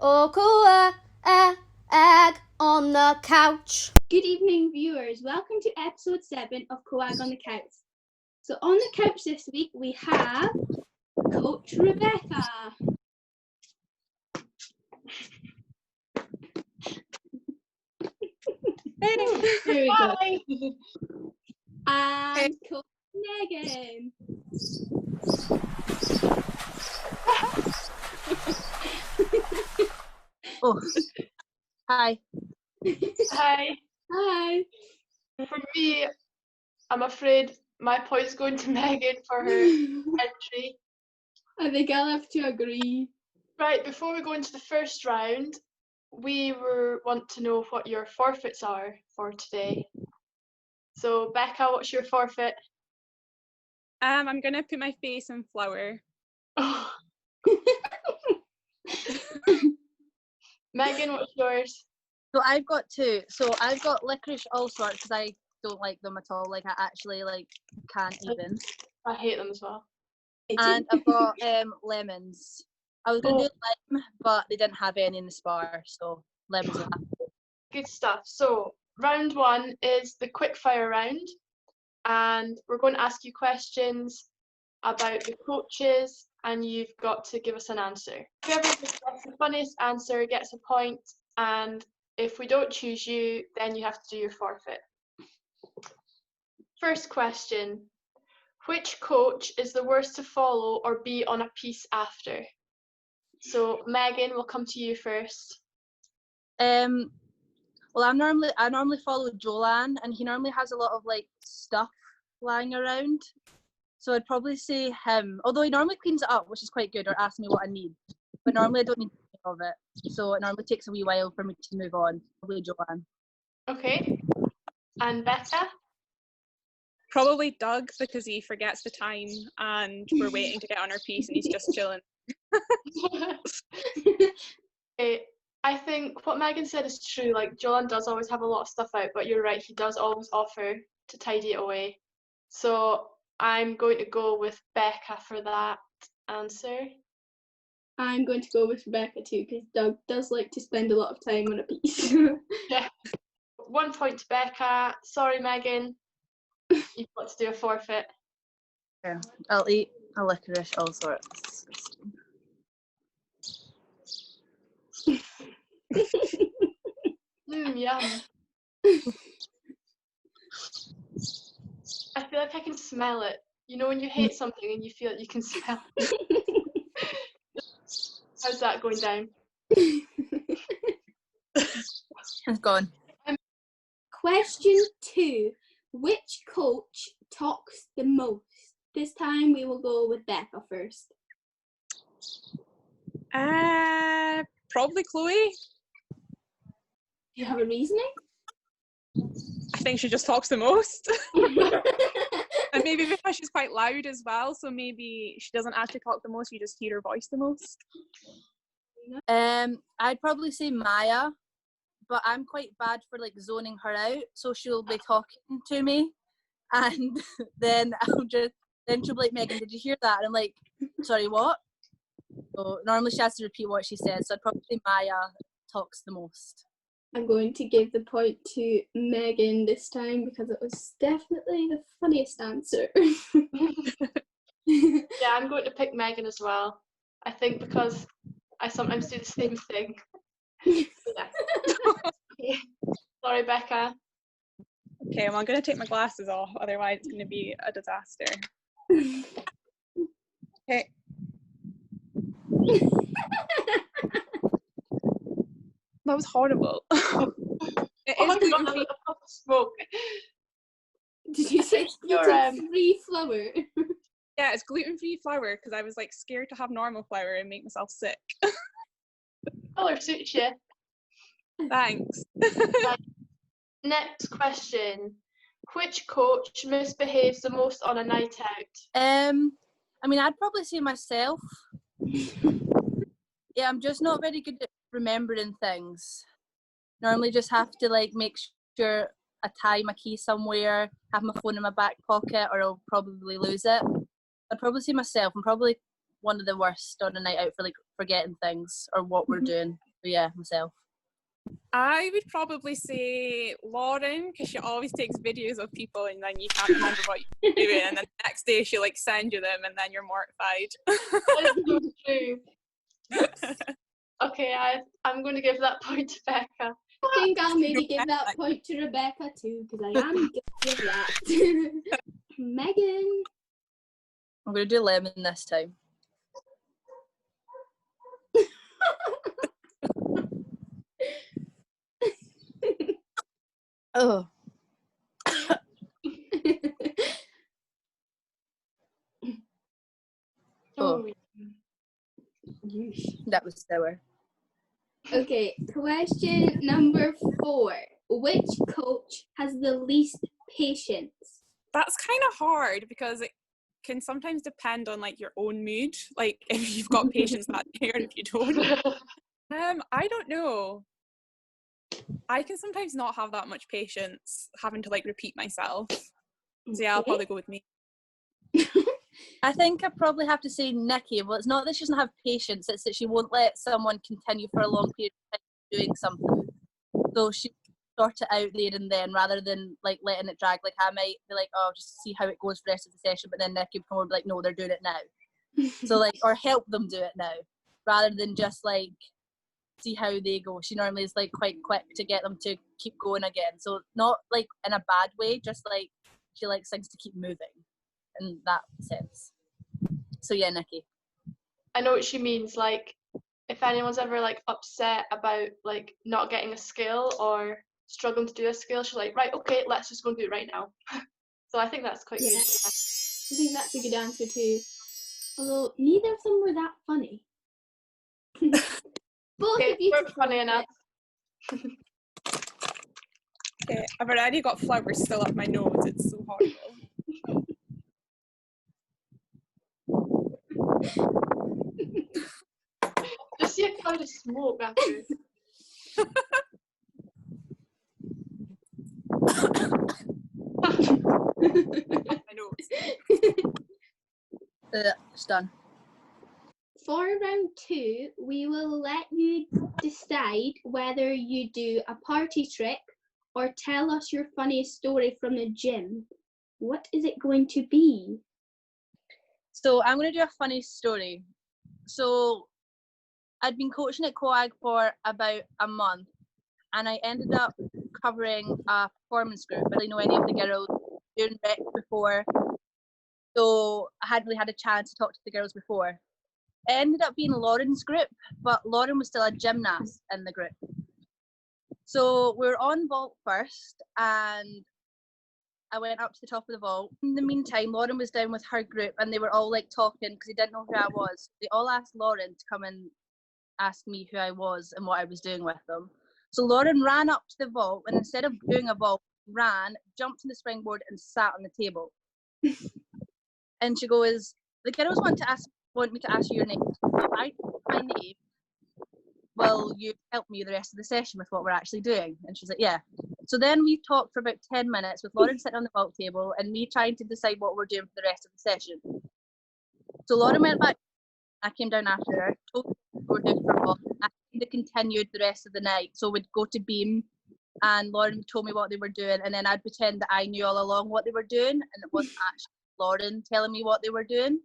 or COAG on the couch. Good evening, viewers. Welcome to episode 7 of COAG on the couch. So on the couch this week we have Coach Rebekah. There we go. And Coach Meaghan. Oh, hi. Hi. Hi. For me, I'm afraid my point's going to Meaghan for her entry. I think I'll have to agree. Right, before we go into the first round, we want to know what your forfeits are for today. So, Becca, what's your forfeit? I'm gonna put my face in flour. Oh. Meaghan, what's yours? So I've got two. So I've got licorice all sorts because I don't like them at all. Like I actually can't even. I hate them as well. And I've got lemons. I was gonna do lime, but they didn't have any in the spar, so lemons will have to. Good stuff. So, round 1 is the quickfire round, and we're going to ask you questions about the coaches, and you've got to give us an answer. Whoever gets the funniest answer gets a point, and if we don't choose you, then you have to do your forfeit. First question. Which coach is the worst to follow or be on a piece after? So, Meaghan, we'll come to you first. Well, I normally follow Jolan, and he normally has a lot of stuff lying around. So I'd probably say him. Although he normally cleans it up, which is quite good, or asks me what I need. But normally I don't need any of it. So it normally takes a wee while for me to move on. Probably Jolan. Okay. And Becca? Probably Doug, because he forgets the time and we're waiting to get on our piece and he's just chilling. Okay. I think what Meaghan said is true. Jolan does always have a lot of stuff out, but you're right, he does always offer to tidy it away. So I'm going to go with Becca for that answer. I'm going to go with Rebekah too, because Doug does like to spend a lot of time on a piece. Yeah. 1 point to Becca. Sorry, Meaghan. You've got to do a forfeit. Yeah, I'll eat a licorice all sorts. Yum. I feel like I can smell it. You know when you hate something and you feel you can smell it? How's that going down? It's gone. Question 2. Which coach talks the most? This time we will go with Becca first. Probably Chloe. Do you have a reasoning? I think she just talks the most. And maybe because she's quite loud as well, so maybe she doesn't actually talk the most, you just hear her voice the most. I'd probably say Maya, but I'm quite bad for zoning her out, so she'll be talking to me and then she'll be like, Meaghan, did you hear that? And I'm like, sorry, what? So normally she has to repeat what she said, so I'd probably say Maya talks the most. I'm going to give the point to Meaghan this time because it was definitely the funniest answer. Yeah, I'm going to pick Meaghan as well. I think because I sometimes do the same thing. Yeah. Sorry, Becca. Okay, well, I'm going to take my glasses off, otherwise it's going to be a disaster. Okay. That was horrible. It is gluten-free. Smoke. Did you say gluten-free flour? Yeah, it's gluten-free flour because I was scared to have normal flour and make myself sick. Colour suits you. Thanks. Next question. Which coach misbehaves the most on a night out? I'd probably say myself. Yeah, I'm just not very good at remembering things. Normally just have to make sure I tie my key somewhere, have my phone in my back pocket, or I'll probably lose it. I'd probably say myself. I'm probably one of the worst on a night out for forgetting things or what we're doing. So yeah, myself. I would probably say Lauren, because she always takes videos of people and then you can't remember what you're doing, and then the next day she like send you them and then you're mortified. That's so true. Okay, I'm going to give that point to Becca. I think I'll maybe give that point to Rebekah too, because I am good with that. Meaghan. I'm going to do lemon this time. Oh. Oh. That was sour. Okay, question number 4. Which coach has the least patience? That's kind of hard because it can sometimes depend on like your own mood, like if you've got patience that day or if you don't. I don't know. I can sometimes not have that much patience having to like repeat myself. So yeah, I'll probably go with me. I think I probably have to say Nikki. Well, it's not that she doesn't have patience, it's that she won't let someone continue for a long period of time doing something. So she sort it out there and then, rather than like letting it drag. Like I might be like, oh, just see how it goes for the rest of the session, but then Nikki would come over and be like, no, they're doing it now. So like, or help them do it now, rather than just like see how they go. She normally is like quite quick to get them to keep going again. So not like in a bad way, just like she likes things to keep moving in that sense. So yeah, Nikki. I know what she means. Like, if anyone's ever like upset about like not getting a skill or struggling to do a skill, she's like, right, okay, let's just go and do it right now. So I think that's quite good. I think that's a good answer too. Although neither of them were that funny. Both Okay, of you we're funny enough. Okay, I've already got flowers still up my nose. It's so horrible. Just see a cloud of smoke after. My nose. It's done. For round 2, we will let you decide whether you do a party trick or tell us your funniest story from the gym. What is it going to be? So I'm going to do a funny story. So I'd been coaching at COAG for about a month, and I ended up covering a performance group. I didn't know any of the girls doing rec before, so I hadn't really had a chance to talk to the girls before. It ended up being Lauren's group, but Lauren was still a gymnast in the group. So we were on vault first, and I went up to the top of the vault. In the meantime, Lauren was down with her group, and they were all like talking because they didn't know who I was. They all asked Lauren to come and ask me who I was and what I was doing with them. So Lauren ran up to the vault, and instead of doing a vault, ran, jumped on the springboard, and sat on the table. And she goes, "The girls want me to ask you your name. So I told my name. Will you help me the rest of the session with what we're actually doing?" And she's like, "Yeah." So then we talked for about 10 minutes with Lauren sitting on the vault table and me trying to decide what we're doing for the rest of the session. So Lauren went back. I came down after her, told her what we were doing for vault. I kind of continued the rest of the night. So we'd go to beam, and Lauren told me what they were doing, and then I'd pretend that I knew all along what they were doing, and it wasn't actually Lauren telling me what they were doing.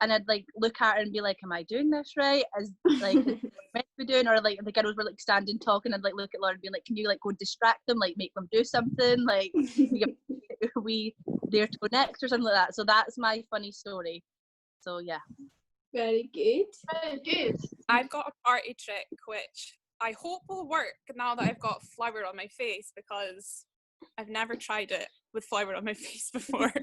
And I'd like look at her and be like, "Am I doing this right? As like is what I'm meant to be doing?" Or like the girls were like standing talking, I'd like look at Lauren and be like, "Can you like go distract them, like make them do something, like we dare to go next or something like that." So that's my funny story. So yeah. Very good. Very good. I've got a party trick which I hope will work now that I've got flour on my face, because I've never tried it with flour on my face before.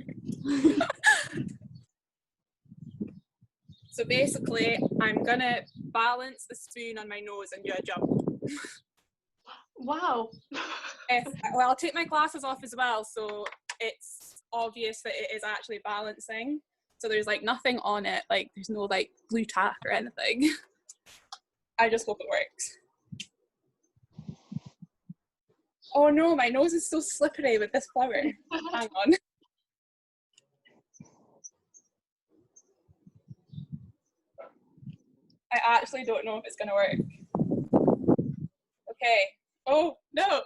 So basically, I'm gonna balance the spoon on my nose and do a jump. Wow. Well, I'll take my glasses off as well, so it's obvious that it is actually balancing. So there's like nothing on it, like there's no like glue tack or anything. I just hope it works. Oh no, my nose is so slippery with this flour. Hang on. I actually don't know if it's gonna work. Okay. Oh, no.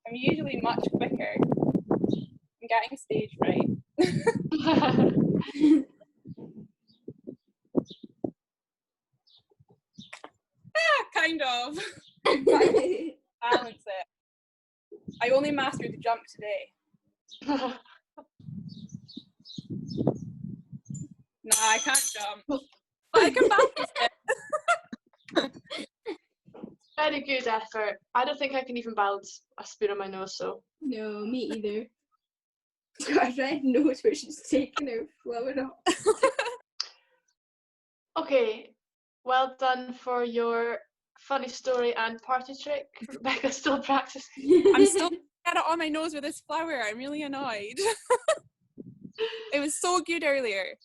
I'm usually much quicker. I'm getting stage fright. Kind of. Balance it. I only mastered the jump today. Nah, I can't jump. But I can balance it. Very good effort. I don't think I can even balance a spoon on my nose, so. No, me either. Got a red nose where she's taking her flower off. Okay, well done for your funny story and party trick. Rebekah's still practicing. I'm still get it on my nose with this flower. I'm really annoyed. It was so good earlier.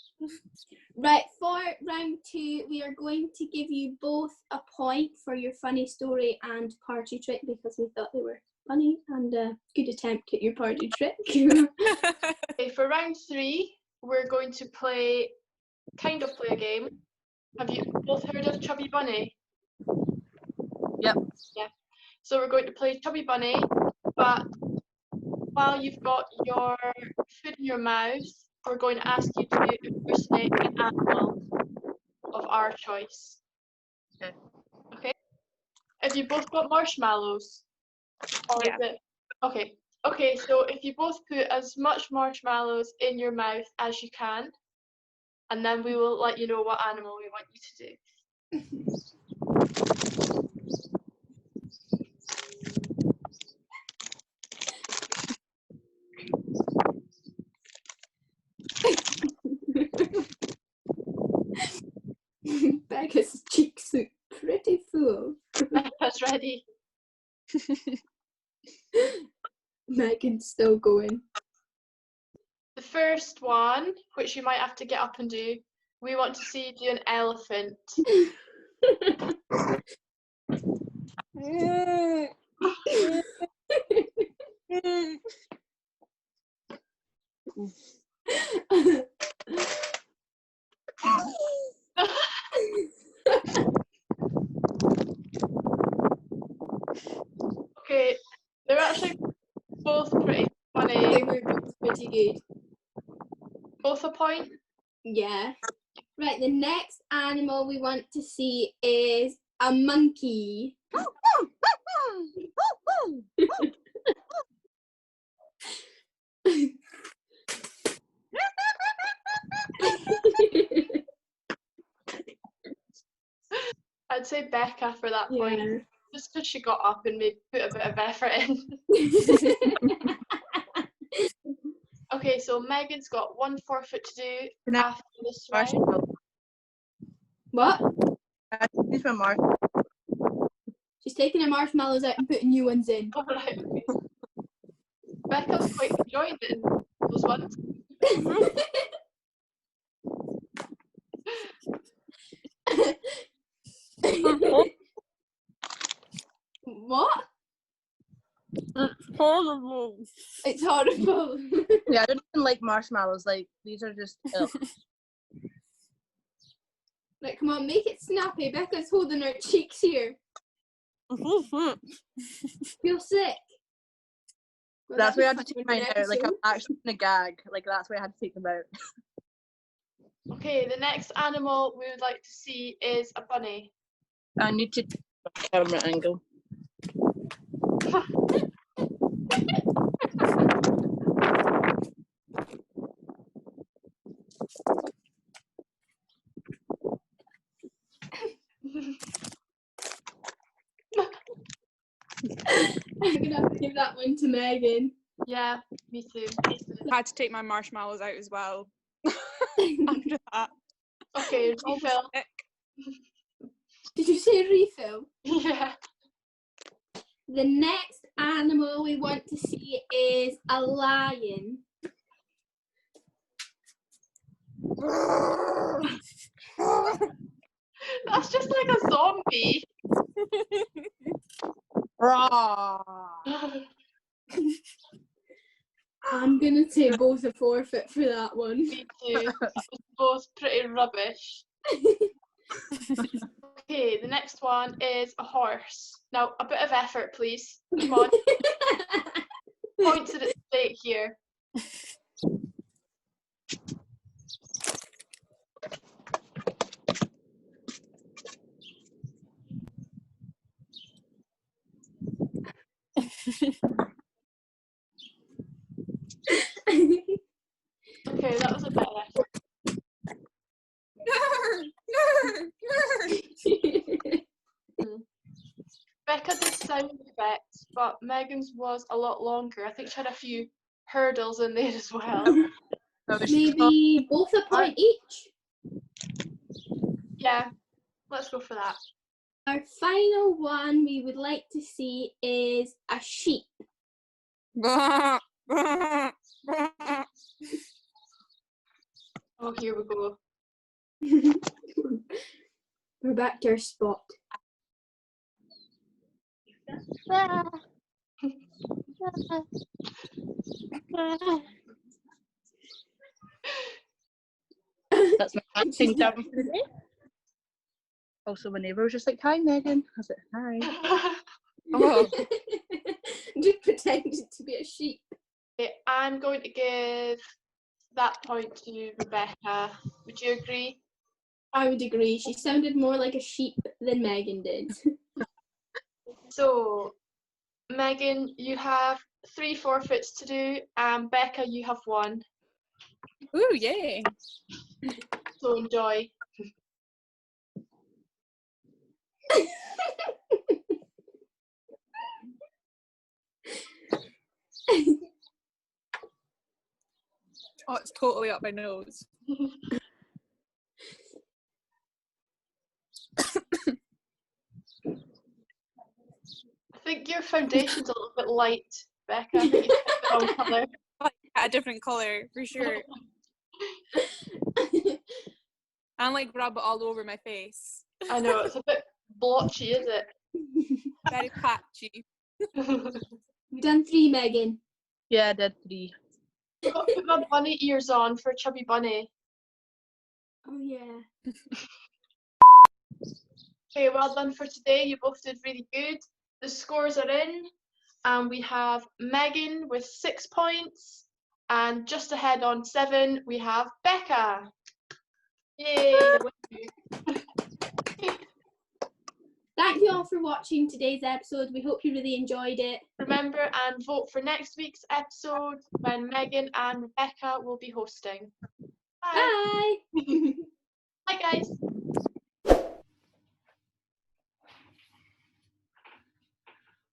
Right, for round 2, we are going to give you both a point for your funny story and party trick because we thought they were funny and a good attempt at your party trick. Okay, for round 3, we're going to play a game. Have you both heard of Chubby Bunny? Yep. Yeah. So we're going to play Chubby Bunny, but while you've got your food in your mouth, we're going to ask you to impersonate an animal of our choice. Okay. Okay? Have you both got marshmallows? Or Yeah. is it? Okay. Okay, so if you both put as much marshmallows in your mouth as you can, and then we will let you know what animal we want you to do. Becca's cheeks look pretty full. That's ready. Meaghan's still going. The first one, which you might have to get up and do, we want to see you do an elephant. Okay, they're actually both pretty They funny. were both pretty good. Both a point. Yeah. Right, the next animal we want to see is a monkey. I'd say Becca for that point, Yeah. just because she got up and maybe put a bit of effort in. Okay, so Meaghan's got one forfeit to do Can I- after this round. Marshmallow. What? These are marshmallows. She's taking her marshmallows out and putting new ones in. Alright, okay. Becca's quite enjoying it in those ones. What? It's horrible. It's horrible. Yeah, I don't even like marshmallows. Like, these are just ugh. Right, come on, make it snappy. Becca's holding her cheeks here. Feel sick? Well, That's that why I was had to fun take mine for an out. Like, I'm episode. actually in a gag. Like, that's why I had to take them out. Okay, the next animal we would like to see is a bunny. I need to camera angle. I'm gonna have to give that one to Meaghan. Yeah, me too. I had to take my marshmallows out as well. After that. Okay, refill. Sick. Did you say refill? Yeah. The next animal we want to see is a lion. That's just like a zombie. I'm gonna say both a forfeit for that one. Me too. That was both pretty rubbish. Okay, the next one is a horse. Now, a bit of effort, please. Come on. Points at its stake here. Okay, that was a bit of effort. Becca did sound effects, but Megan's was a lot longer. I think she had a few hurdles in there as well. Maybe both a point each. Yeah, let's go for that. Our final one we would like to see is a sheep. Oh, here we go. We're back to our spot. That's my acting job for the day. Also, my neighbour was just like, "Hi, Megan." I was like, "Hi." Oh, Just pretended to be a sheep. Okay, I'm going to give that point to Rebecca. Would you agree? I would agree. She sounded more like a sheep than Megan did. So, Megan, you have 3 forfeits to do, and Becca, you have 1. Ooh, yay. So enjoy. Oh, it's totally up my nose. I think your foundation's a little bit light, Becca. I think you picked the wrong colour. A different colour, for sure. And like rub it all over my face. I know, it's a bit blotchy, is it? Very patchy. We've done 3, Megan. yeah, I did 3. I've got to put my bunny ears on for Chubby Bunny. Oh yeah. Okay, well done for today. You both did really good. The scores are in, and we have Megan with 6 points, and just ahead on 7 we have Becca. Yay! Thank you all for watching today's episode. We hope you really enjoyed it. Remember and vote for next week's episode when Megan and Rebecca will be hosting. Bye. Bye. Bye, guys.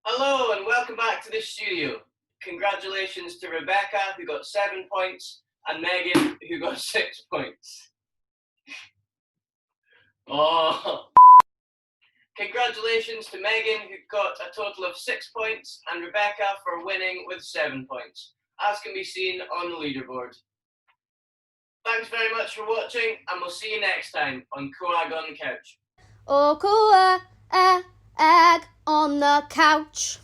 Hello and welcome back to the studio. Congratulations to Rebecca, who got 7 points, and Megan, who got 6 points. Oh! Congratulations to Megan, who got a total of 6 points, and Rebecca for winning with 7 points, as can be seen on the leaderboard. Thanks very much for watching, and we'll see you next time on COAG on the Couch. Oh, COAG on the couch.